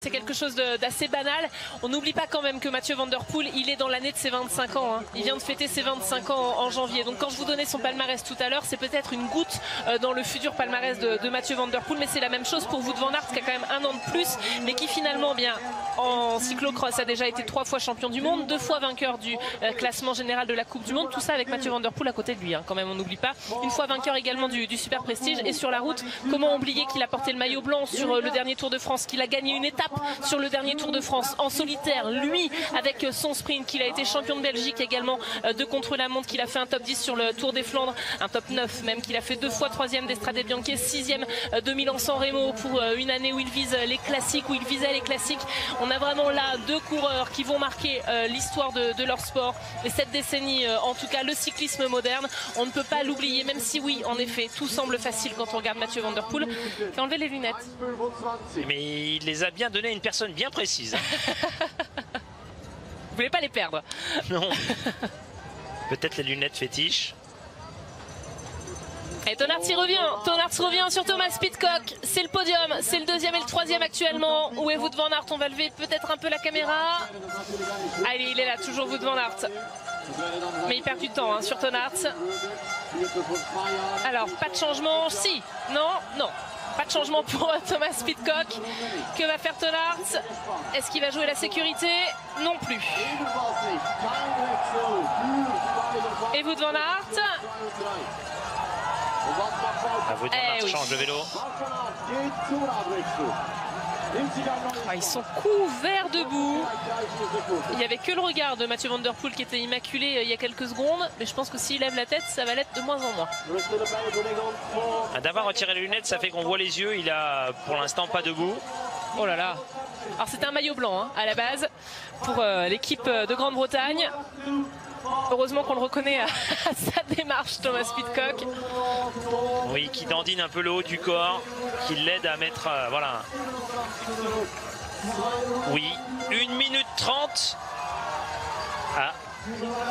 C'est quelque chose d'assez banal. On n'oublie pas quand même que Mathieu Van Der Poel, il est dans l'année de ses 25 ans. Hein. Il vient de fêter ses 25 ans en janvier. Donc quand je vous donnais son palmarès tout à l'heure, c'est peut-être une goutte dans le futur palmarès de Mathieu Van Der Poel. Mais c'est la même chose pour Wout van Aert qui a quand même un an de plus, mais qui finalement, bien en cyclocross, a déjà été 3 fois champion du monde, 2 fois vainqueur du classement général de la Coupe du Monde. Tout ça avec Mathieu Van Der Poel à côté de lui. Hein. Quand même, on n'oublie pas. Une fois vainqueur également du Super Prestige. Et sur la route, comment oublier qu'il a porté le maillot blanc sur le dernier Tour de France, qu'il a gagné une étape sur le dernier Tour de France en solitaire, lui avec son sprint, qu'il a été champion de Belgique également de contre-la-montre, qu'il a fait un top 10 sur le Tour des Flandres, un top 9 même, qu'il a fait 2 fois 3e d'Estrade Bianche, 6e de Milan-San Remo pour une année où il vise les classiques, où il visait les classiques. On a vraiment là 2 coureurs qui vont marquer l'histoire de leur sport et cette décennie, en tout cas le cyclisme moderne. On ne peut pas l'oublier, même si oui, en effet, tout semble facile quand on regarde Mathieu Van Der Poel. Il fait enlever les lunettes. Mais il les a bien données à une personne bien précise. Vous voulez pas les perdre? Non. Peut-être les lunettes fétiches. Et Tonnards y revient. Tonnards revient sur Thomas Pidcock. C'est le podium. C'est le 2e et le 3e actuellement. Où est Wout van Aert? On va lever peut-être un peu la caméra. Allez, il est là, toujours Wout van Aert. Mais il perd du temps hein, sur Tonnards. Alors, pas de changement. Si. Non. Non. Pas de changement pour Thomas Pidcock. Que va faire Tonnards? Est-ce qu'il va jouer la sécurité? Non plus. Et Wout van Aert? Wout van Aert change de vélo. Ah, ils sont couverts de boue. Il n'y avait que le regard de Mathieu Van Der Poel qui était immaculé il y a quelques secondes. Mais je pense que s'il lève la tête, ça va l'être de moins en moins. D'avoir retiré les lunettes, ça fait qu'on voit les yeux. Il a pour l'instant pas de boue. Oh là là. Alors c'était un maillot blanc hein, à la base pour l'équipe de Grande-Bretagne. Heureusement qu'on le reconnaît à sa démarche, Thomas Pidcock. Oui, qui dandine un peu le haut du corps, qui l'aide à mettre... voilà. Oui, 1 minute 30. Ah,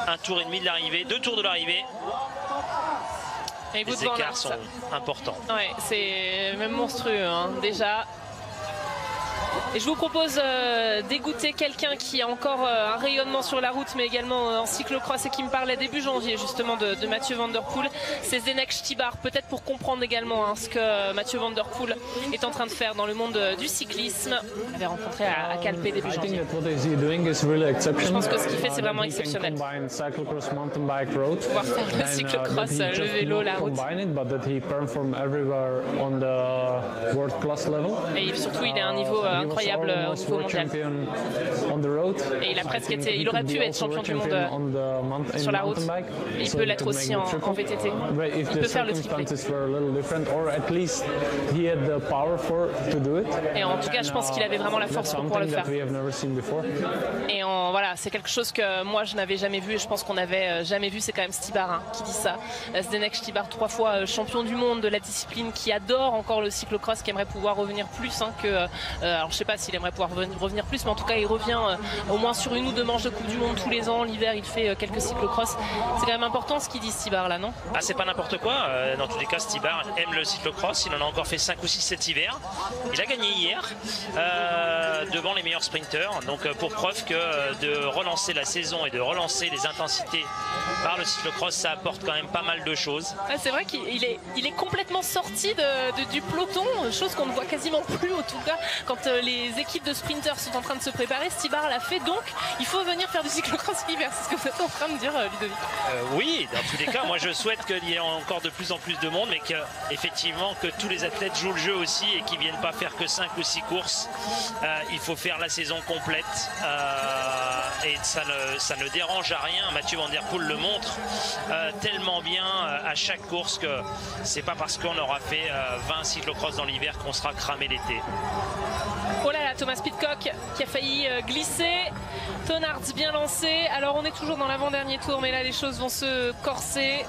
un tour et demi de l'arrivée, 2 tours de l'arrivée. Les écarts sont importants. Ouais, c'est même monstrueux hein, déjà. Et je vous propose d'écouter quelqu'un qui a encore un rayonnement sur la route, mais également en cyclocross et qui me parlait début janvier justement de Mathieu Van Der Poel. C'est Zdeněk Štýbar, peut-être pour comprendre également hein, ce que Mathieu Van Der Poel est en train de faire dans le monde du cyclisme. On l'avait rencontré à Calpe début janvier. Je pense que ce qu'il fait c'est vraiment exceptionnel. Pouvoir faire le cyclocross, le vélo, la route. Et surtout il est à un niveau incroyable au niveau mondial. Et il a presque été, il aurait pu être champion du monde sur la route. Et il peut l'être aussi en VTT. Il peut faire le triplé. Et en tout cas, je pense qu'il avait vraiment la force pour pouvoir le faire. Et voilà, c'est quelque chose que moi je n'avais jamais vu et je pense qu'on n'avait jamais vu. C'est quand même Štýbar hein, qui dit ça. Zdeněk Štýbar, 3 fois champion du monde de la discipline, qui adore encore le cyclocross, qui aimerait pouvoir revenir plus hein, que. Alors je sais pas s'il aimerait pouvoir revenir plus, mais en tout cas il revient au moins sur 1 ou 2 manches de Coupe du Monde tous les ans. L'hiver il fait quelques cyclocross. C'est quand même important ce qu'il dit Štýbar là, non? Ah, c'est pas n'importe quoi. Dans tous les cas, Štýbar aime le cyclocross. Il en a encore fait 5 ou 6 cet hiver. Il a gagné hier devant les meilleurs sprinteurs. Donc pour preuve que de relancer la saison et de relancer les intensités par le cyclocross, ça apporte quand même pas mal de choses. Ah, c'est vrai qu'il est complètement sorti du peloton, chose qu'on ne voit quasiment plus en tout cas quand les équipes de sprinters sont en train de se préparer. Štýbar l'a fait, donc il faut venir faire du cyclocross l'hiver. C'est ce que vous êtes en train de dire, Ludovic. Oui, dans tous les cas, moi je souhaite qu'il y ait encore de plus en plus de monde, mais qu'effectivement que tous les athlètes jouent le jeu aussi et qu'ils ne viennent pas faire que 5 ou 6 courses. Il faut faire la saison complète et ça ne dérange à rien. Mathieu Van Der Poel le montre tellement bien à chaque course que c'est pas parce qu'on aura fait 20 cyclocross dans l'hiver qu'on sera cramé l'été. Oh là là, Thomas Pidcock qui a failli glisser. Tonnards bien lancé. Alors on est toujours dans l'avant-dernier tour, mais là les choses vont se corser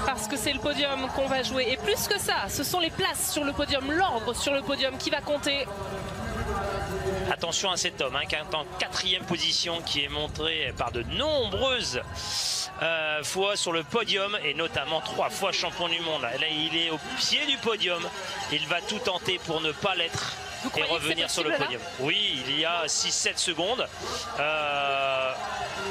parce que c'est le podium qu'on va jouer. Et plus que ça, ce sont les places sur le podium, l'ordre sur le podium qui va compter. Attention à cet homme hein, qui est en 4e position, qui est montré par de nombreuses fois sur le podium et notamment 3 fois champion du monde. Là il est au pied du podium, il va tout tenter pour ne pas l'être et revenir sur le podium. Oui, il y a 6-7 secondes.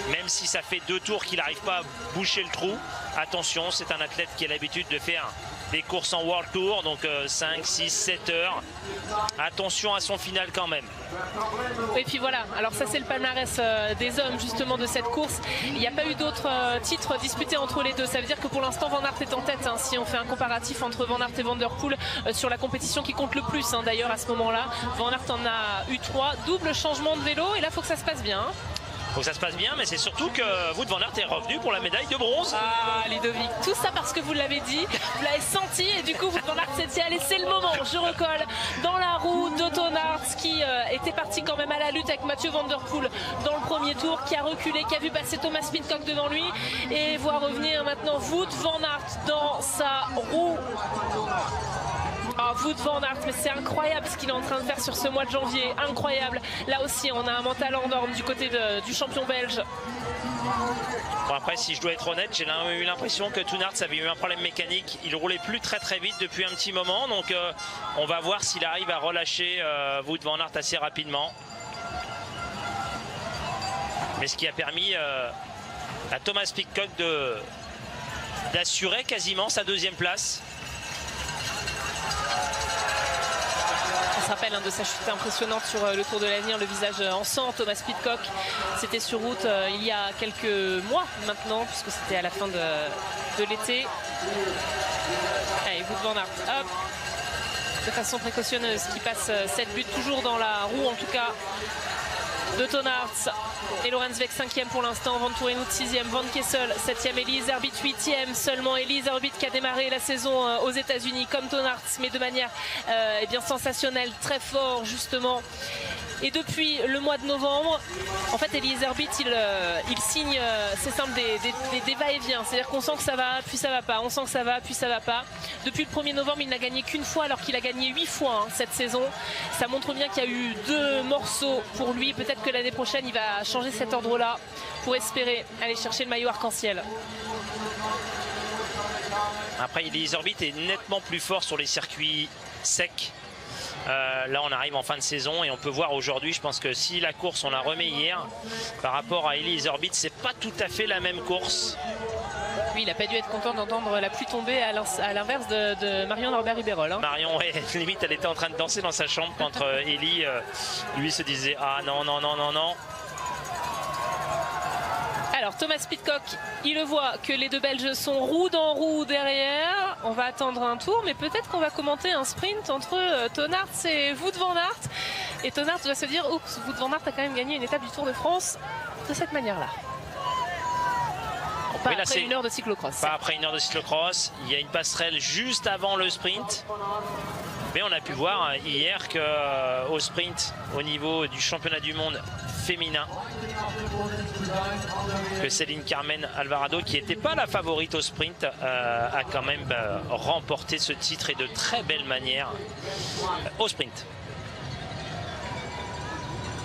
Même si ça fait 2 tours qu'il n'arrive pas à boucher le trou, attention, c'est un athlète qui a l'habitude de faire des courses en World Tour, donc 5, 6, 7 heures. Attention à son final quand même. Et puis voilà, alors ça c'est le palmarès des hommes justement de cette course. Il n'y a pas eu d'autres titres disputés entre les deux. Ça veut dire que pour l'instant Van Aert est en tête, hein, si on fait un comparatif entre Van Aert et Van der Poel sur la compétition qui compte le plus, hein, d'ailleurs à ce moment-là. Van Aert en a eu 3, double changement de vélo et là il faut que ça se passe bien. Faut que ça se passe bien, mais c'est surtout que Wout van Aert est revenu pour la médaille de bronze. Ah, Ludovic, tout ça parce que vous l'avez dit, vous l'avez senti et du coup Wout van Aert s'est dit allez c'est le moment, je recolle dans la roue d'Otto Naert qui était parti quand même à la lutte avec Mathieu Van Der Poel dans le premier tour, qui a reculé, qui a vu passer Thomas Pidcock devant lui et voit revenir maintenant Wout van Aert dans sa roue. Ah, Wout van Aert, mais c'est incroyable ce qu'il est en train de faire sur ce mois de janvier, incroyable. Là aussi, on a un mental hors norme du côté du champion belge. Bon, après, si je dois être honnête, j'ai eu l'impression que Toon Aert avait eu un problème mécanique. Il roulait plus très vite depuis un petit moment, donc on va voir s'il arrive à relâcher Wout van Aert assez rapidement. Mais ce qui a permis à Thomas Pidcock d'assurer quasiment sa 2e place. On se rappelle de sa chute impressionnante sur le Tour de l'Avenir, le visage en sang. Thomas Pidcock, c'était sur route il y a quelques mois maintenant, puisque c'était à la fin de l'été. Allez, Wout van Aert, hop, de façon précautionneuse, qui passe 7 buts toujours dans la roue, en tout cas, de Toon Aert. Et Lorenz Weck 5e pour l'instant, Van Toerenhout 6e, Van Kessel 7e, Elise Herbit 8e seulement. Elise Herbit qui a démarré la saison aux États-Unis comme Toon Aert, mais de manière eh bien sensationnelle, très fort justement. Et depuis le mois de novembre, en fait, Elise Herbit, il signe, c'est simple, des va-et-vient. C'est-à-dire qu'on sent que ça va, puis ça va pas. On sent que ça va, puis ça va pas. Depuis le 1er novembre, il n'a gagné qu'une fois, alors qu'il a gagné 8 fois cette saison. Ça montre bien qu'il y a eu 2 morceaux pour lui. Peut-être que l'année prochaine, il va changer cet ordre-là pour espérer aller chercher le maillot arc-en-ciel. Après, Elise Herbit est nettement plus fort sur les circuits secs. Là on arrive en fin de saison et on peut voir aujourd'hui, je pense que si la course on la remet hier par rapport à Elise Herbit, c'est pas tout à fait la même course. Oui, il n'a pas dû être content d'entendre la pluie tomber à l'inverse de Marion Norbert-Ribeyrolles. Hein. Marion, ouais, limite elle était en train de danser dans sa chambre quand Elie lui se disait ah non non non non non. Alors Thomas Pidcock, il le voit que les 2 Belges sont roue dans roue derrière. On va attendre un tour, mais peut-être qu'on va commenter un sprint entre Toon Aert et Wout van Aert. Et Toon Aert va se dire, oups, Wout van Aert a quand même gagné une étape du Tour de France de cette manière-là. Pas oui, après 1 heure de cyclocross. Pas après 1 heure de cyclocross. Il y a une passerelle juste avant le sprint. Mais on a pu voir hier qu'au sprint, au niveau du championnat du monde féminin, que Céline Carmen Alvarado, qui n'était pas la favorite au sprint, a quand même remporté ce titre et de très belle manière au sprint.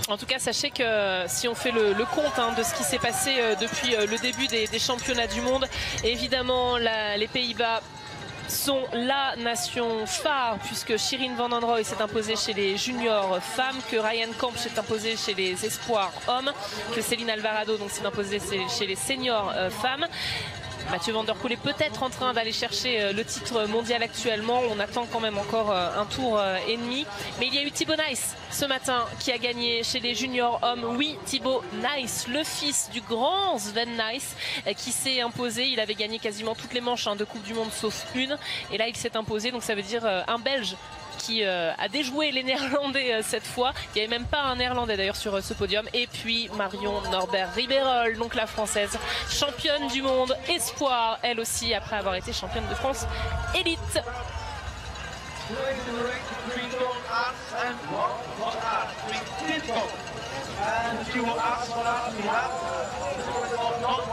En tout cas, sachez que si on fait le compte de ce qui s'est passé depuis le début des championnats du monde, évidemment les Pays-Bas sont la nation phare, puisque Shirin van Androoy s'est imposée chez les juniors femmes, que Ryan Kamp s'est imposé chez les espoirs hommes, que Céline Alvarado s'est imposée chez les seniors femmes. Mathieu Van Der Poel est peut-être en train d'aller chercher le titre mondial actuellement. On attend quand même encore un tour et demi. Mais il y a eu Thibaut Nice ce matin qui a gagné chez les juniors hommes. Oui, Thibaut Nice, le fils du grand Sven Nice, qui s'est imposé. Il avait gagné quasiment toutes les manches de Coupe du Monde sauf une. Et là, il s'est imposé. Donc ça veut dire un Belge qui a déjoué les Néerlandais cette fois. Il n'y avait même pas un Néerlandais d'ailleurs sur ce podium. Et puis Marion Norbert-Ribeyrolles, donc la Française, championne du monde espoir, elle aussi, après avoir été championne de France élite.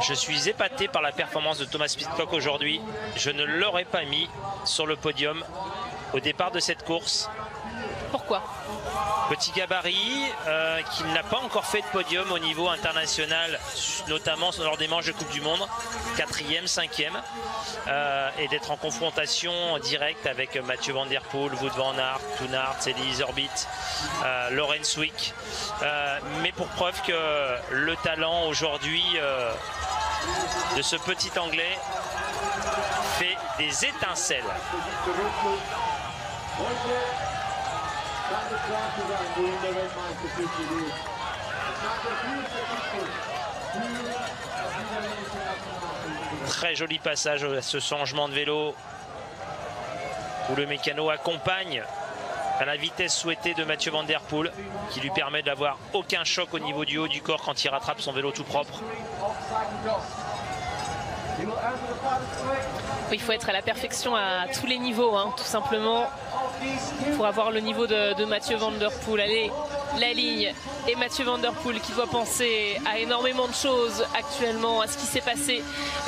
Je suis épaté par la performance de Thomas Pidcock aujourd'hui. Je ne l'aurais pas mis sur le podium au départ de cette course. Pourquoi? Petit gabarit, qui n'a pas encore fait de podium au niveau international, notamment lors des manches de Coupe du Monde, 4e, 5e, et d'être en confrontation directe avec Mathieu Van Der Poel, Wout van Aert, Toon Aert, Elise Orbit, Laurens Wick, mais pour preuve que le talent aujourd'hui de ce petit Anglais fait des étincelles. Très joli passage à ce changement de vélo où le mécano accompagne à la vitesse souhaitée de Mathieu Van Der Poel, qui lui permet d'avoir aucun choc au niveau du haut du corps quand il rattrape son vélo tout propre. Il faut être à la perfection à tous les niveaux, hein, tout simplement, pour avoir le niveau de Mathieu Van Der Poel. Allez, la ligne, et Mathieu Van Der Poel qui doit penser à énormément de choses actuellement, à ce qui s'est passé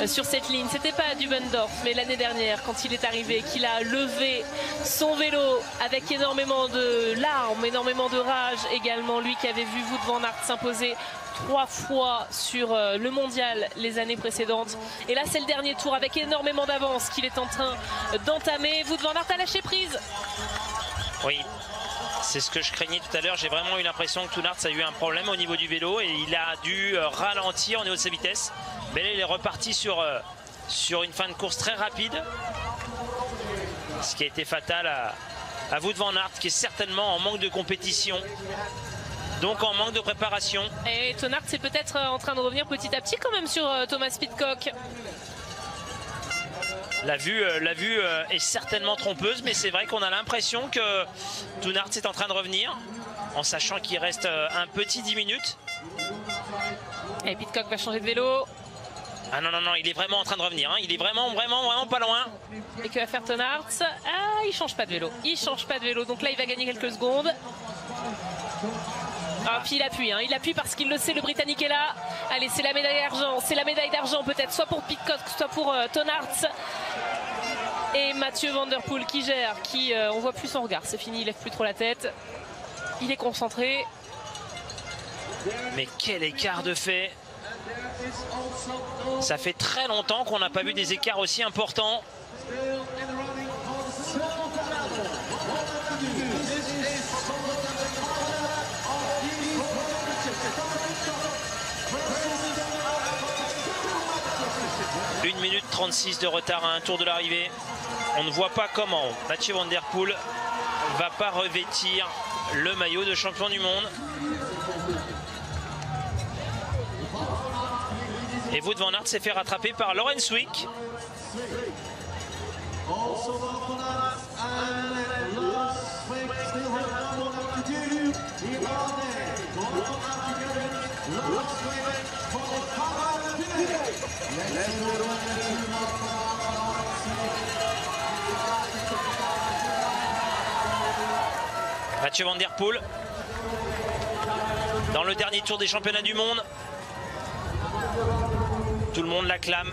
sur cette ligne. C'était pas à Dubendorf, mais l'année dernière, quand il est arrivé, qu'il a levé son vélo avec énormément de larmes, énormément de rage également, lui qui avait vu Wout van Aert s'imposer 3 fois sur le mondial les années précédentes. Et là, c'est le dernier tour avec énormément d'avance qu'il est en train d'entamer. Wout van Aert a lâché prise. Oui, c'est ce que je craignais tout à l'heure. J'ai vraiment eu l'impression que Toon Aert a eu un problème au niveau du vélo et il a dû ralentir au niveau de sa vitesse. Mais là, il est reparti sur une fin de course très rapide. Ce qui a été fatal à Wout van Aert, qui est certainement en manque de compétition. Donc en manque de préparation. Et Toon Aert c'est peut-être en train de revenir petit à petit quand même sur Thomas Pidcock. La vue est certainement trompeuse, mais c'est vrai qu'on a l'impression que Toon Aert est en train de revenir, en sachant qu'il reste un petit 10 minutes. Et Pidcock va changer de vélo. Ah non, non, non, il est vraiment en train de revenir, hein. Il est vraiment pas loin. Et que va faire Toon Aert? Ah, il change pas de vélo. Il change pas de vélo, donc là il va gagner quelques secondes. Ah, puis il appuie parce qu'il le sait, le Britannique est là. Allez, c'est la médaille d'argent, c'est la médaille d'argent peut-être, soit pour Pidcock, soit pour Toon Aert. Et Mathieu Van Der Poel qui gère, on voit plus son regard, c'est fini, il lève plus trop la tête. Il est concentré. Mais quel écart de fait! Ça fait très longtemps qu'on n'a pas vu des écarts aussi importants. Une minute 36 de retard à un tour de l'arrivée. On ne voit pas comment Mathieu Van Der Poel va pas revêtir le maillot de champion du monde. Et Wout van Aert s'est fait rattraper par Laurens Wick. Mathieu Van Der Poel dans le dernier tour des championnats du monde. Tout le monde l'acclame.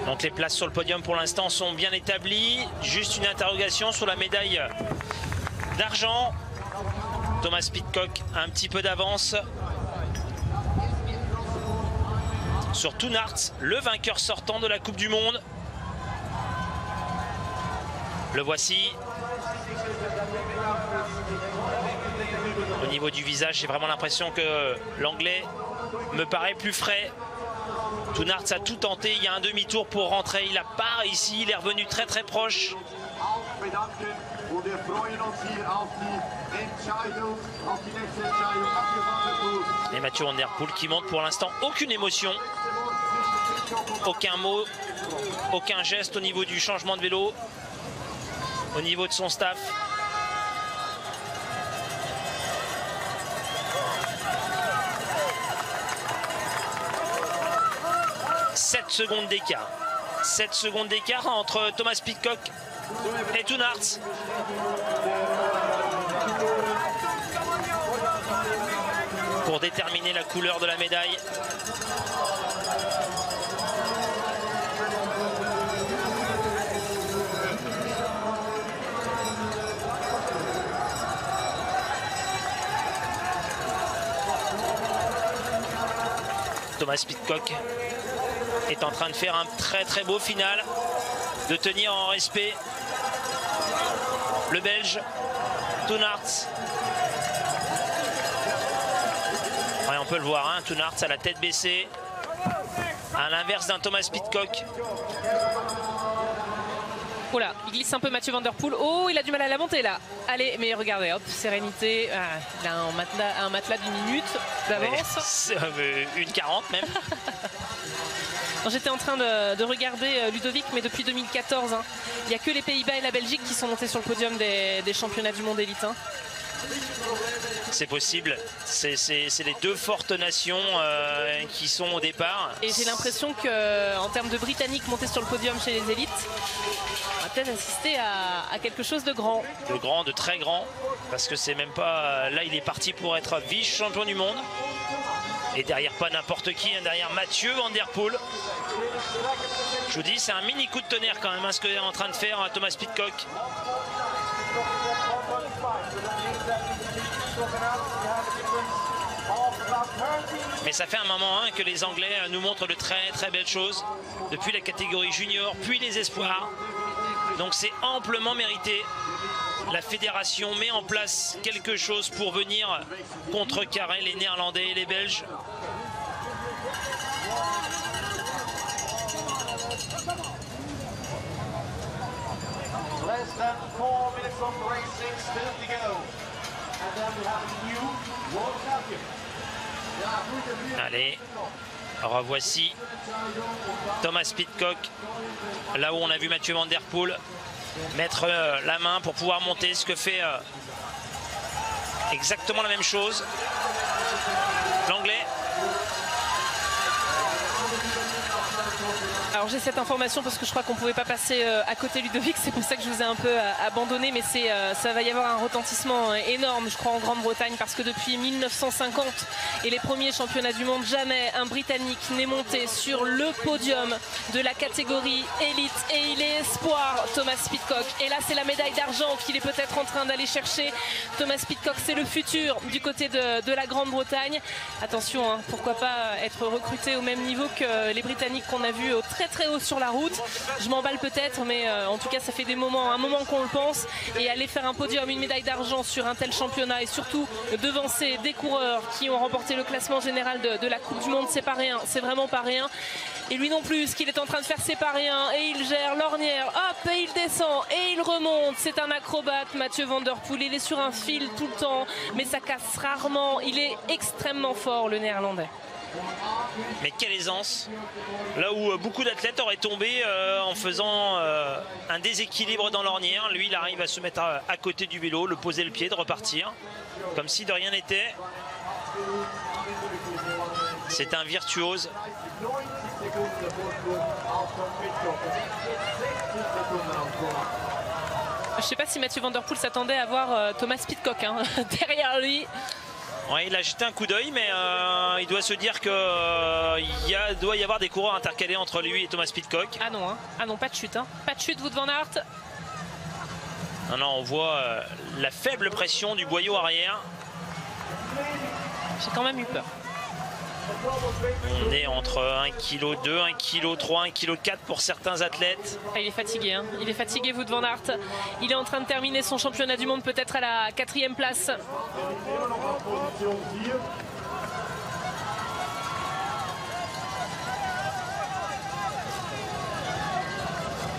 Donc les places sur le podium pour l'instant sont bien établies. Juste une interrogation sur la médaille d'argent. Thomas Pidcock a un petit peu d'avance sur Toon Aert, le vainqueur sortant de la Coupe du Monde. Le voici. Au niveau du visage, j'ai vraiment l'impression que l'Anglais me paraît plus frais. Toon Aert a tout tenté, il y a un demi-tour pour rentrer, il n'a pas réussi, il est revenu très très proche. Et Mathieu Van Der Poel qui montre pour l'instant aucune émotion, aucun mot, aucun geste au niveau du changement de vélo, au niveau de son staff. 7 secondes d'écart. 7 secondes d'écart entre Thomas Pidcock et Toon Aert. Pour déterminer la couleur de la médaille. Thomas Pidcock est en train de faire un très beau final, de tenir en respect le Belge Toon Aerts. Ouais, on peut le voir, hein, Toon Aerts à la tête baissée, à l'inverse d'un Thomas Pidcock. Oh là, il glisse un peu Mathieu Van Der Poel. Oh, il a du mal à la monter là. Allez, mais regardez, hop, sérénité. Ah, il a un matelas d'une minute d'avance. Ouais, 1,40 même. J'étais en train de regarder Ludovic, mais depuis 2014, hein, il n'y a que les Pays-Bas et la Belgique qui sont montés sur le podium des championnats du monde élite. Hein. C'est possible. C'est les deux fortes nations qui sont au départ. Et j'ai l'impression qu'en termes de Britanniques montés sur le podium chez les élites, on va peut-être assister à quelque chose de grand. De grand, de très grand. Parce que c'est même pas... Là, il est parti pour être vice-champion du monde. Et derrière, pas n'importe qui, hein, derrière Mathieu Van Der Poel. Je vous dis, c'est un mini coup de tonnerre quand même, hein, ce qu'est en train de faire Thomas Pidcock. Mais ça fait un moment que les Anglais nous montrent de très belles choses depuis la catégorie junior puis les espoirs, donc c'est amplement mérité. La fédération met en place quelque chose pour venir contrecarrer les Néerlandais et les Belges. Less than 4 minutes of racing still to go. And then we have a new world champion. Allez, revoici Thomas Pidcock, là où on a vu Mathieu Van Der Poel mettre la main pour pouvoir monter, ce que fait exactement la même chose l'Anglais. Alors j'ai cette information parce que je crois qu'on ne pouvait pas passer à côté Ludovic, c'est pour ça que je vous ai un peu abandonné, mais ça va y avoir un retentissement énorme, je crois, en Grande-Bretagne, parce que depuis 1950 et les premiers championnats du monde, jamais un Britannique n'est monté sur le podium de la catégorie élite, et il est espoir, Thomas Pidcock. Et là c'est la médaille d'argent qu'il est peut-être en train d'aller chercher. Thomas Pidcock, c'est le futur du côté de la Grande-Bretagne. Attention, hein, pourquoi pas être recruté au même niveau que les Britanniques qu'on a vus au très haut sur la route. Je m'emballe peut-être, mais en tout cas ça fait un moment qu'on le pense, et aller faire un podium, une médaille d'argent sur un tel championnat, et surtout devancer des coureurs qui ont remporté le classement général de la Coupe du Monde, c'est pas rien, c'est vraiment pas rien. Et lui non plus, ce qu'il est en train de faire, c'est pas rien, et il gère l'ornière, hop, et il descend et il remonte. C'est un acrobate, Mathieu Van Der Poel, il est sur un fil tout le temps, mais ça casse rarement. Il est extrêmement fort, le Néerlandais. Mais quelle aisance! Là où beaucoup d'athlètes auraient tombé en faisant un déséquilibre dans l'ornière, lui il arrive à se mettre à côté du vélo, le poser le pied, de repartir comme si de rien n'était. C'est un virtuose. Je ne sais pas si Mathieu Van Der Poel s'attendait à voir Thomas Pidcock derrière lui. Ouais, il a jeté un coup d'œil, mais il doit se dire qu'il doit y avoir des coureurs intercalés entre lui et Thomas Pidcock. Ah non, hein. Ah non, pas de chute. Hein. Pas de chute, Wout van Aert. Non, on voit la faible pression du boyau arrière. J'ai quand même eu peur. On est entre 1,2 kg, 1,3 kg, 1,4 kg pour certains athlètes. Ah, il est fatigué, hein. Il est fatigué, Wout van Aert. Il est en train de terminer son championnat du monde peut-être à la 4e place.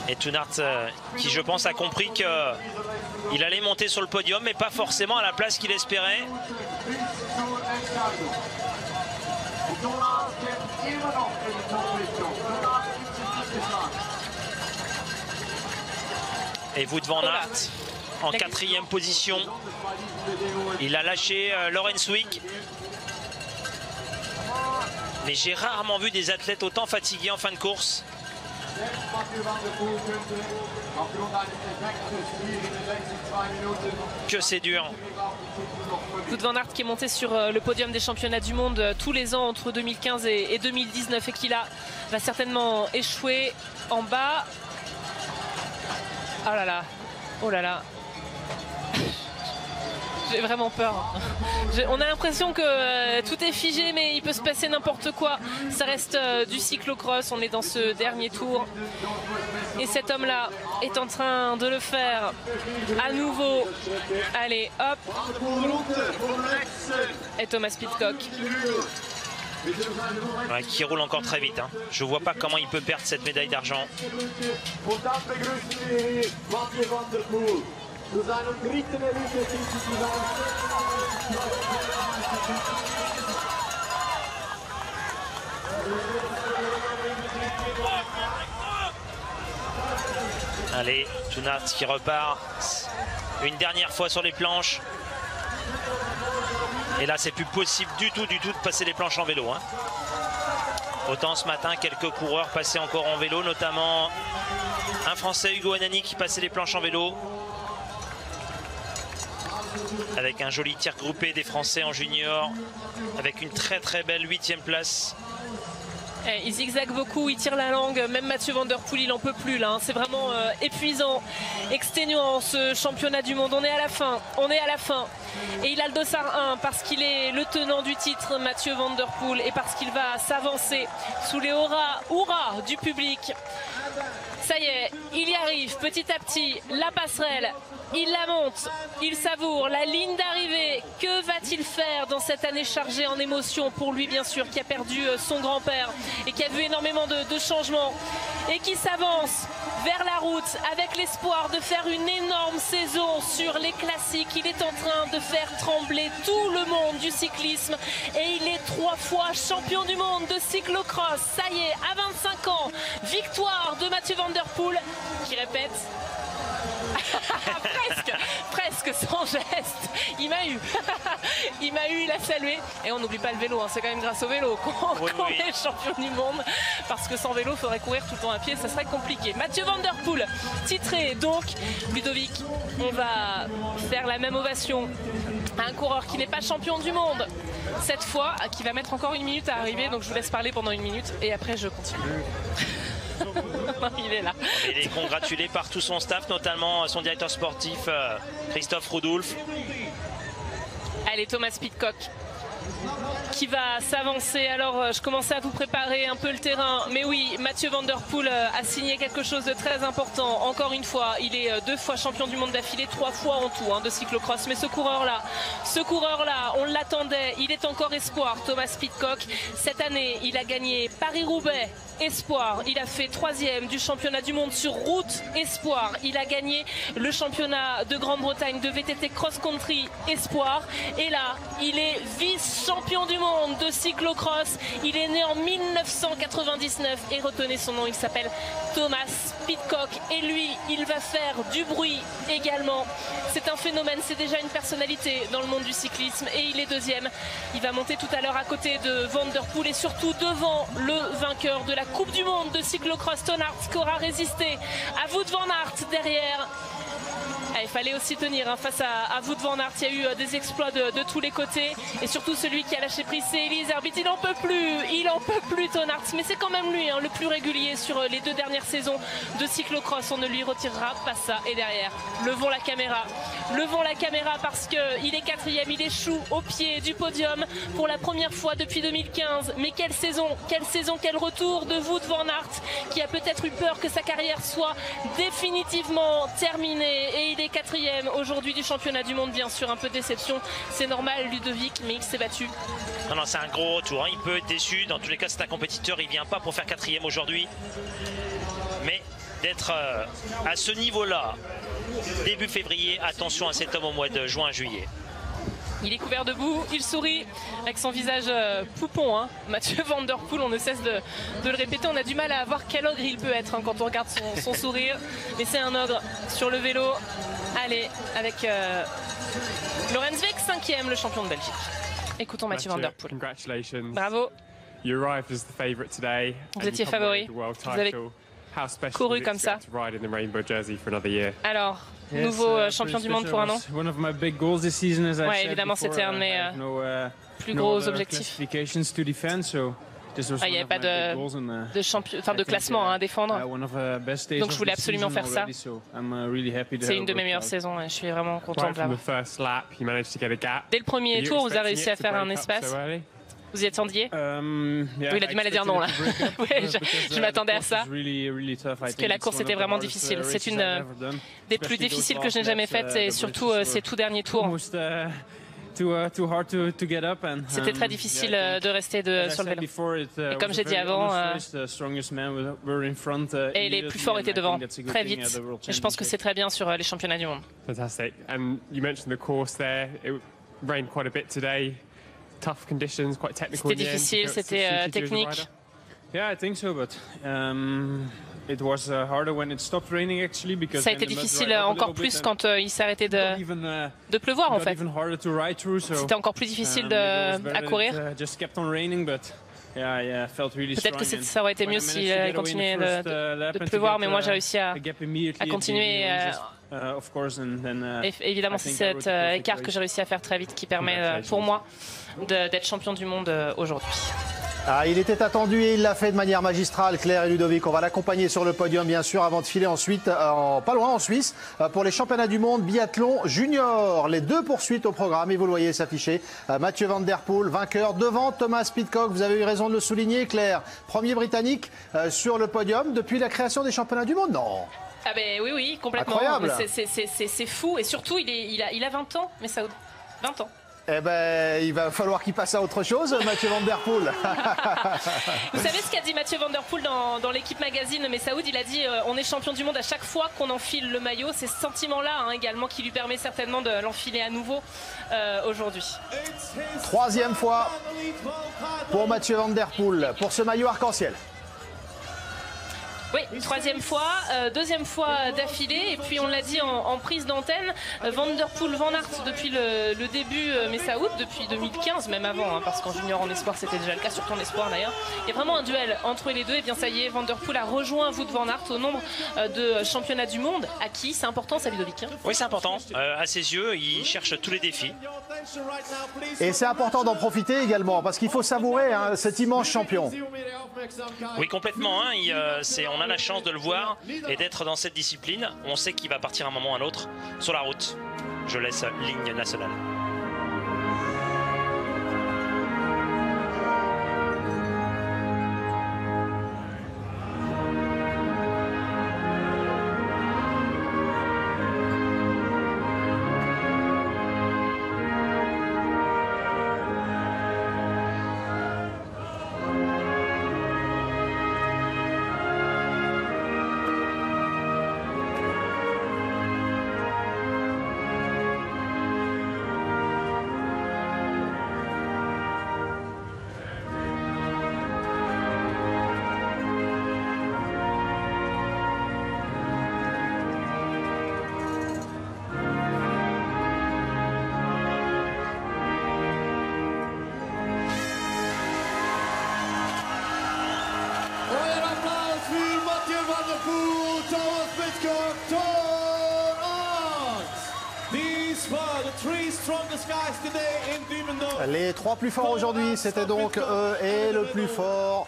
Et Toon Aerts qui, je pense, a compris qu'il allait monter sur le podium, mais pas forcément à la place qu'il espérait. Et Wout van Aert en 4e position. Il a lâché Laurenswick. Mais j'ai rarement vu des athlètes autant fatigués en fin de course. Que c'est dur. Wout van Aert qui est monté sur le podium des championnats du monde tous les ans entre 2015 et 2019, et qui là va certainement échouer en bas. Oh là là, oh là là. J'ai vraiment peur. On a l'impression que tout est figé, mais il peut se passer n'importe quoi. Ça reste du cyclocross, on est dans ce dernier tour. Et cet homme-là est en train de le faire à nouveau. Allez, hop. Et Thomas Pidcock. Ouais, qui roule encore très vite. Hein. Je vois pas comment il peut perdre cette médaille d'argent. Allez, Toonart qui repart une dernière fois sur les planches. Et là, c'est plus possible du tout de passer les planches en vélo. Hein. Autant ce matin, quelques coureurs passaient encore en vélo, notamment un Français, Hugo Anani, qui passait les planches en vélo. Avec un joli tir groupé des Français en junior, avec une très belle 8e place. Il zigzague beaucoup, il tire la langue, même Mathieu Van Der Poel il en peut plus là, hein. C'est vraiment épuisant, exténuant ce championnat du monde. On est à la fin, et il a le dossard 1 parce qu'il est le tenant du titre, Mathieu Van Der Poel, et parce qu'il va s'avancer sous les hurrahs du public. Ça y est, il y arrive petit à petit, la passerelle, il la monte, il savoure la ligne d'arrivée. Que va-t-il faire dans cette année chargée en émotions pour lui, bien sûr, qui a perdu son grand-père et qui a vu énormément de changements et qui s'avance vers la route avec l'espoir de faire une énorme saison sur les classiques. Il est en train de faire trembler tout le monde du cyclisme et il est 3 fois champion du monde de cyclocross. Ça y est, à 25 ans, victoire de Mathieu Van Der Poel qui répète. presque sans geste. Il m'a eu, il a salué. Et on n'oublie pas le vélo, hein. C'est quand même grâce au vélo qu'on est champion du monde. Parce que sans vélo, il faudrait courir tout le temps à pied, ça serait compliqué. Mathieu Van Der Poel, titré donc. Ludovic, on va faire la même ovation à un coureur qui n'est pas champion du monde cette fois, qui va mettre encore 1 minute à arriver. Donc je vous laisse parler pendant 1 minute et après je continue. Il est là. Il est congratulé par tout son staff, notamment son directeur sportif Christophe Rudolph. Allez, Thomas Pidcock qui va s'avancer. Alors je commençais à vous préparer un peu le terrain, mais oui, Mathieu Van Der Poel a signé quelque chose de très important. Encore une fois, il est 2 fois champion du monde d'affilée, 3 fois en tout de cyclocross. Mais ce coureur là, on l'attendait, il est encore espoir. Thomas Pidcock, cette année il a gagné Paris-Roubaix espoir, il a fait 3e du championnat du monde sur route espoir, il a gagné le championnat de Grande-Bretagne de VTT cross-country espoir, et là il est vice-champion du monde de cyclocross. Il est né en 1999 et retenez son nom, il s'appelle Thomas Pidcock, et lui il va faire du bruit également. C'est un phénomène, c'est déjà une personnalité dans le monde du cyclisme, et il est 2e. Il va monter tout à l'heure à côté de Van Der Poel et surtout devant le vainqueur de la Coupe du monde de cyclocross, Toonart, qui aura résisté à Wout van Aert derrière. Il fallait aussi tenir face à Wout van Aert. Il y a eu des exploits de tous les côtés, et surtout celui qui a lâché prise, c'est Elise Herbit. Il en peut plus Toonart, mais c'est quand même lui le plus régulier sur les 2 dernières saisons de cyclocross. On ne lui retirera pas ça. Et derrière, levons la caméra parce qu'il est 4e, il échoue au pied du podium pour la première fois depuis 2015. Mais quelle saison, quel retour de Wout van Aert, qui a peut-être eu peur que sa carrière soit définitivement terminée, et il est 4e aujourd'hui du championnat du monde. Bien sûr, un peu de déception, c'est normal, Ludovic, mais il s'est battu. Non, c'est un gros retour, hein. Il peut être déçu, dans tous les cas c'est un compétiteur, il vient pas pour faire 4e aujourd'hui, mais d'être à ce niveau-là début février, attention à cet homme au mois de juin-juillet. Il est couvert de boue, il sourit avec son visage poupon, Mathieu Van Der Poel, on ne cesse de le répéter. On a du mal à voir quel ogre il peut être quand on regarde son sourire, mais c'est un ogre sur le vélo. Allez, avec Lorenz Weck, 5e, le champion de Belgique. Écoutons Mathieu Van Der Poel. Bravo. Vous étiez favori. Vous avez couru comme ça. Alors, nouveau champion du monde pour un an. Ouais, évidemment, c'était un de mes plus gros objectifs. il n'y avait pas de classement à défendre. Donc je voulais absolument faire ça. C'est une de mes meilleures saisons et je suis vraiment content de l'avoir. Dès le premier tour, vous avez réussi à faire un espace. Vous y attendiez? Il a du mal à dire non là. Ouais, je m'attendais à ça. Parce que la course était vraiment difficile. C'est une des plus difficiles que je n'ai jamais faites et surtout ces tout derniers tours. C'était très difficile de rester sur le vélo. Et comme j'ai dit avant, et les plus forts étaient devant très vite. Et je pense que c'est très bien sur les championnats du monde. Fantastic. And you mentioned the course there. It rained quite a bit today. Tough conditions, quite technical. C'était difficile, c'était technique. Yeah, I think so, but it was harder when it stopped raining actually because ça a été difficile encore plus quand il s'est arrêté de pleuvoir en fait. C'était encore plus difficile à courir. Peut-être que ça aurait été mieux s'il continuait de pleuvoir, mais moi j'ai réussi à continuer. Évidemment, c'est cet écart que j'ai réussi à faire très vite qui permet pour moi d'être champion du monde aujourd'hui. Il était attendu et il l'a fait de manière magistrale, Claire et Ludovic. On va l'accompagner sur le podium, bien sûr, avant de filer ensuite, pas loin en Suisse, pour les championnats du monde biathlon junior. Les deux poursuites au programme, et vous le voyez s'afficher. Mathieu Van Der Poel, vainqueur devant Thomas Pidcock. Vous avez eu raison de le souligner, Claire. Premier Britannique sur le podium depuis la création des championnats du monde, non? Ah ben oui, complètement. Incroyable. C'est fou. Et surtout, il a 20 ans, mais ça 20 ans. Eh ben, il va falloir qu'il passe à autre chose, Mathieu Van Der Poel. Vous savez ce qu'a dit Mathieu Van Der Poel dans l'équipe magazine Messaoud? Il a dit on est champion du monde à chaque fois qu'on enfile le maillot. C'est ce sentiment-là également qui lui permet certainement de l'enfiler à nouveau aujourd'hui. Troisième fois pour Mathieu Van Der Poel, pour ce maillot arc-en-ciel. Oui, troisième fois, deuxième fois d'affilée, et puis on l'a dit en prise d'antenne, Van Der Poel, Van Aert depuis le début Messaoud, depuis 2015, même avant, parce qu'en junior en espoir c'était déjà le cas, surtout en espoir d'ailleurs. Il y a vraiment un duel entre les deux, et bien ça y est, Van Der Poel a rejoint Wout Van Aert au nombre de championnats du monde acquis. C'est important ça, Ludovic? Oui, c'est important. À ses yeux, il cherche tous les défis. Et c'est important d'en profiter également, parce qu'il faut savourer cet immense champion. Oui, complètement. On a la chance de le voir et d'être dans cette discipline. On sait qu'il va partir un moment ou à l'autre sur la route. Je laisse ligne nationale. Les trois plus forts aujourd'hui, c'était donc eux, et le plus fort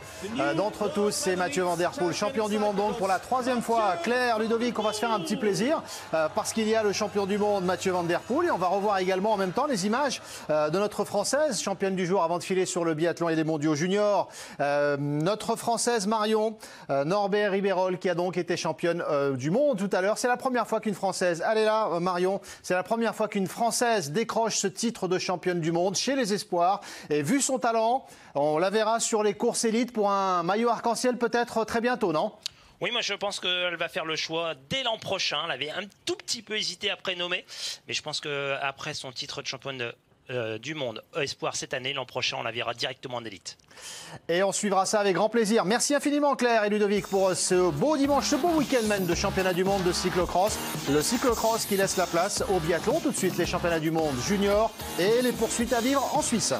d'entre tous, c'est Mathieu Van Der Poel, champion du monde donc pour la troisième fois. Claire, Ludovic, on va se faire un petit plaisir parce qu'il y a le champion du monde Mathieu Van Der Poel, et on va revoir également en même temps les images de notre Française, championne du jour avant de filer sur le biathlon et les mondiaux juniors. Notre Française Marion Norbert Ribeyrolles, qui a donc été championne du monde tout à l'heure. C'est la première fois qu'une Française, allez là Marion, c'est la première fois qu'une Française décroche ce titre de championne du monde chez les espoirs. Et vu son talent, on la verra sur les courses élites pour un maillot arc-en-ciel peut-être très bientôt, non? Oui, moi je pense qu'elle va faire le choix dès l'an prochain. Elle avait un tout petit peu hésité à prénommer, mais je pense qu'après son titre de championne du monde espoir cette année, l'an prochain on la verra directement en élite. Et on suivra ça avec grand plaisir. Merci infiniment Claire et Ludovic pour ce beau dimanche, ce beau week-end même de championnat du monde de cyclocross. Le cyclocross qui laisse la place au biathlon. Tout de suite les championnats du monde junior et les poursuites à vivre en Suisse.